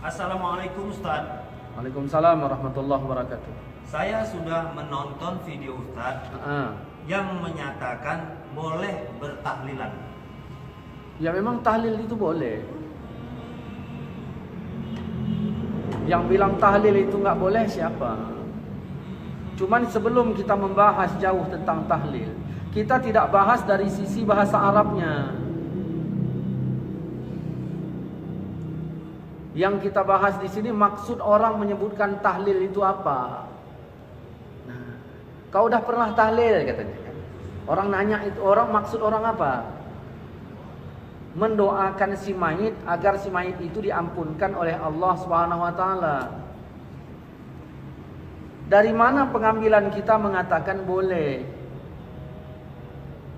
Assalamualaikum Ustaz. Waalaikumsalam warahmatullahi wabarakatuh. Saya sudah menonton video Ustaz yang menyatakan boleh bertahlilan. Ya memang tahlil itu boleh. Yang bilang tahlil itu nggak boleh siapa? Cuman sebelum kita membahas jauh tentang tahlil, kita tidak bahas dari sisi bahasa Arabnya. Yang kita bahas di sini maksud orang menyebutkan tahlil itu apa? Nah, kau udah pernah tahlil katanya. Orang nanya itu, orang maksud orang apa? Mendoakan si mayit agar si mayit itu diampunkan oleh Allah Subhanahu wa taala. Dari mana pengambilan kita mengatakan boleh?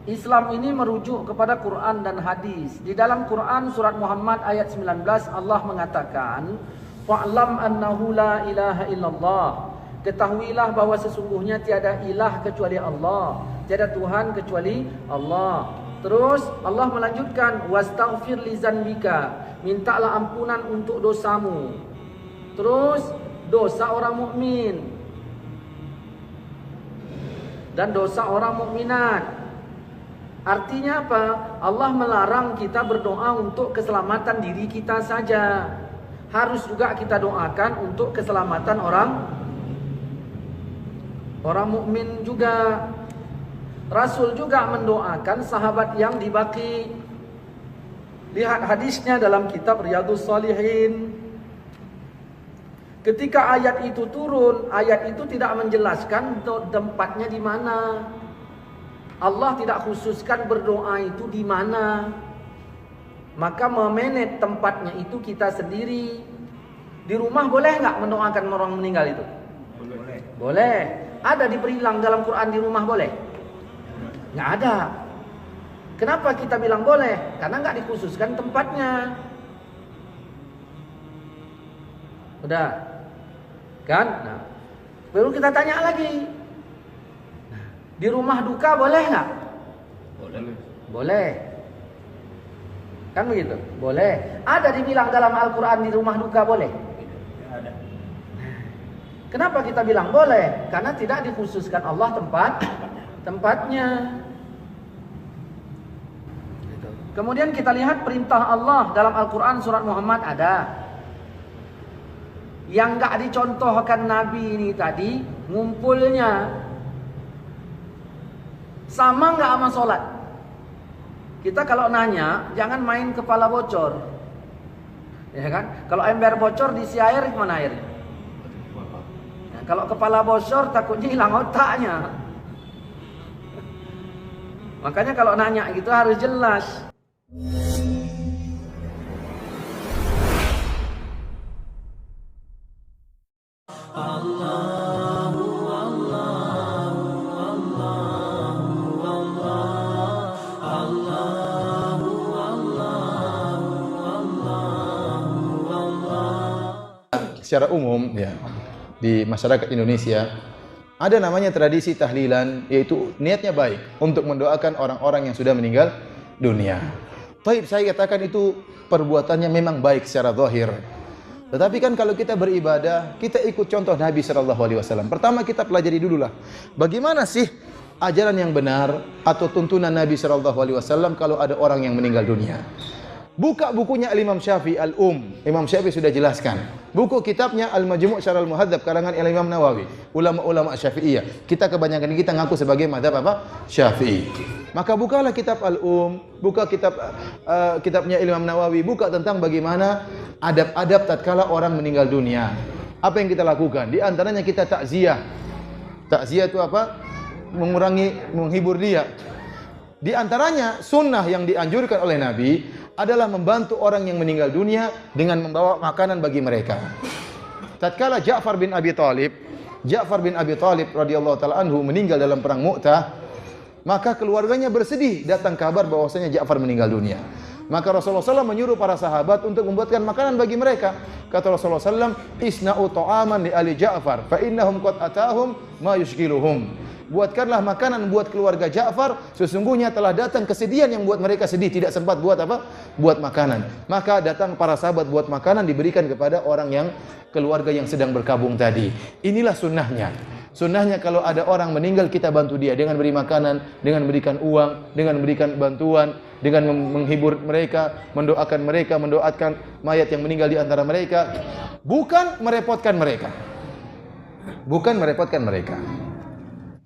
Islam ini merujuk kepada Quran dan hadis. Di dalam Quran surat Muhammad ayat 19 Allah mengatakan, "Fa'lam annahu la ilaha illallah." Ketahuilah bahwa sesungguhnya tiada ilah kecuali Allah, tiada Tuhan kecuali Allah. Terus Allah melanjutkan, "Wastaghfir li dzanbika." Mintalah ampunan untuk dosamu. Terus dosa orang mukmin dan dosa orang mukminat. Artinya apa? Allah melarang kita berdoa untuk keselamatan diri kita saja. Harus juga kita doakan untuk keselamatan orang mukmin juga. Rasul juga mendoakan sahabat yang dibaki. Lihat hadisnya dalam kitab Riyadhus Shalihin. Ketika ayat itu turun, ayat itu tidak menjelaskan tempatnya di mana. Allah tidak khususkan berdoa itu di mana. Maka memanage tempatnya itu kita sendiri. Di rumah boleh nggak mendoakan orang meninggal itu? Boleh. Boleh. Ada diperilang dalam Quran di rumah boleh? Nggak ada. Kenapa kita bilang boleh? Karena nggak dikhususkan tempatnya. Udah, kan? Nah, baru kita tanya lagi. Di rumah duka boleh nggak? Boleh. Boleh. Kan begitu? Boleh. Ada dibilang dalam Al-Quran di rumah duka boleh? Ada. Kenapa kita bilang boleh? Karena tidak dikhususkan Allah tempatnya. Kemudian kita lihat perintah Allah dalam Al-Quran surat Muhammad ada. Yang nggak dicontohkan Nabi ini tadi ngumpulnya. Sama nggak sama sholat? Kita kalau nanya, jangan main kepala bocor, ya kan? Kalau ember bocor diisi air, mana airnya? Ya, kalau kepala bocor takutnya hilang otaknya. Makanya kalau nanya gitu harus jelas. Secara umum ya di masyarakat Indonesia ada namanya tradisi tahlilan, yaitu niatnya baik untuk mendoakan orang-orang yang sudah meninggal dunia. Baik, saya katakan itu perbuatannya memang baik secara zahir. Tetapi kan kalau kita beribadah, kita ikut contoh Nabi SAW. Pertama kita pelajari dululah bagaimana sih ajaran yang benar atau tuntunan Nabi SAW kalau ada orang yang meninggal dunia. Buka bukunya Al-Imam Syafi'i Imam Syafi'i sudah jelaskan. Buku kitabnya Al-Majmu' Syarah Al-Muhadzab karangan Imam Nawawi. Ulama-ulama Syafi'iyah. Kita kebanyakan kita ngaku sebagai mazhab apa? Syafi'i. Maka bukalah kitab buka kitabnya Imam Nawawi, buka tentang bagaimana adab-adab tatkala orang meninggal dunia. Apa yang kita lakukan? Di antaranya kita takziah. Takziah itu apa? Menghibur dia. Di antaranya sunnah yang dianjurkan oleh Nabi adalah membantu orang yang meninggal dunia dengan membawa makanan bagi mereka. Tatkala Ja'far bin Abi Thalib radhiyallahu taala anhu meninggal dalam perang Mu'tah, maka keluarganya bersedih datang kabar bahwasanya Ja'far meninggal dunia. Maka Rasulullah SAW menyuruh para sahabat untuk membuatkan makanan bagi mereka. Kata Rasulullah SAW, "Isna'u ta'aman li ali Ja'far, fa innahum qad atahum ma yushghiluhum." buatkanlah makanan buat keluarga Ja'far, sesungguhnya telah datang kesedihan yang buat mereka sedih, tidak sempat buat apa? Buat makanan. Maka datang para sahabat buat makanan, diberikan kepada orang yang keluarga yang sedang berkabung tadi. Inilah sunnahnya. Sunnahnya kalau ada orang meninggal, kita bantu dia dengan beri makanan, dengan berikan uang, dengan berikan bantuan, dengan menghibur mereka, mendoakan mayat yang meninggal di antara mereka, bukan merepotkan mereka. Bukan merepotkan mereka.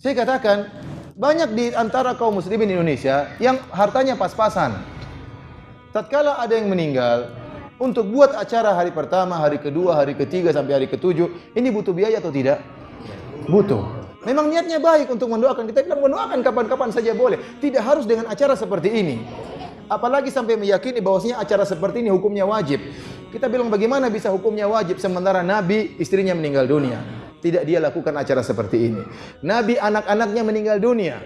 Saya katakan, banyak di antara kaum muslimin Indonesia yang hartanya pas-pasan. Tatkala ada yang meninggal, untuk buat acara hari pertama, hari kedua, hari ketiga, sampai hari ketujuh, ini butuh biaya atau tidak? Butuh. Memang niatnya baik untuk mendoakan. Kita bilang mendoakan kapan-kapan saja boleh. Tidak harus dengan acara seperti ini. Apalagi sampai meyakini bahwasanya acara seperti ini hukumnya wajib. Kita bilang bagaimana bisa hukumnya wajib sementara Nabi istrinya meninggal dunia. Tidak dia lakukan acara seperti ini. Nabi anak-anaknya meninggal dunia.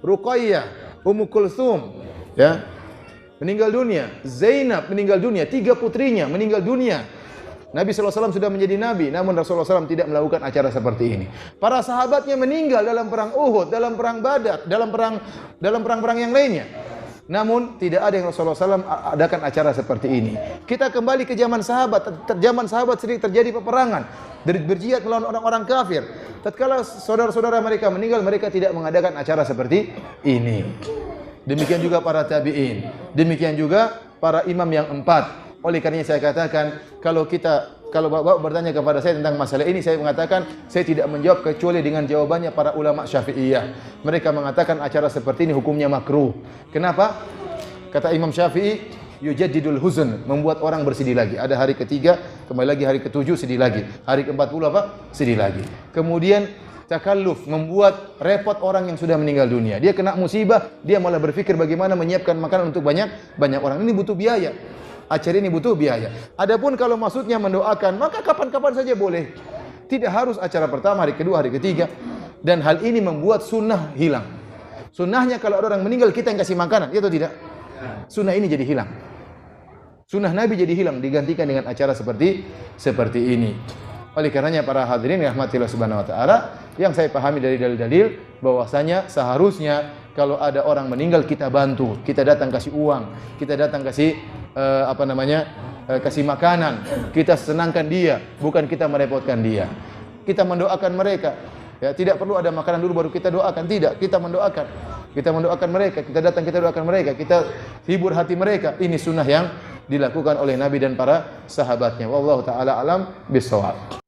Ruqayyah, Ummu Kulthum, ya, meninggal dunia. Zainab meninggal dunia. 3 putrinya meninggal dunia. Nabi SAW sudah menjadi Nabi, namun Rasulullah SAW tidak melakukan acara seperti ini. Para sahabatnya meninggal dalam perang Uhud, dalam perang Badar, dalam perang-perang yang lainnya. Namun tidak ada yang Rasulullah SAW adakan acara seperti ini. Kita kembali ke zaman sahabat. Zaman sahabat sering terjadi peperangan, berjihad melawan orang-orang kafir. Tatkala saudara-saudara mereka meninggal, mereka tidak mengadakan acara seperti ini. Demikian juga para tabi'in. Demikian juga para imam yang 4. Oleh karenanya saya katakan, kalau Bapak bertanya kepada saya tentang masalah ini, saya mengatakan saya tidak menjawab kecuali dengan jawabannya para ulama Syafi'iyah. Mereka mengatakan acara seperti ini hukumnya makruh. Kenapa? Kata Imam Syafi'i, yujaddidul huzn, membuat orang bersedih lagi. Ada hari ketiga, kembali lagi hari ketujuh sedih lagi. Hari ke-40 apa? Sedih lagi. Kemudian takalluf, membuat repot orang yang sudah meninggal dunia. Dia kena musibah, dia malah berpikir bagaimana menyiapkan makanan untuk banyak orang. Ini butuh biaya. Acara ini butuh biaya. Adapun kalau maksudnya mendoakan, maka kapan-kapan saja boleh. Tidak harus acara pertama, hari kedua, hari ketiga. Dan hal ini membuat sunnah hilang. Sunnahnya kalau ada orang meninggal kita yang kasih makanan, ya atau tidak? Sunnah ini jadi hilang. Sunnah Nabi jadi hilang, digantikan dengan acara seperti ini. Oleh karenanya para hadirin rahmatillah subhanahu wa ta'ala, yang saya pahami dari dalil-dalil bahwasanya seharusnya kalau ada orang meninggal kita bantu, kita datang kasih uang, kita datang kasih kasih makanan, kita senangkan dia, bukan kita merepotkan dia. Kita mendoakan mereka. Ya, tidak perlu ada makanan dulu baru kita doakan, tidak. Kita mendoakan. Kita mendoakan mereka, kita datang kita doakan mereka, kita hibur hati mereka. Ini sunnah yang dilakukan oleh Nabi dan para sahabatnya. Wallahu taala alam bissawab.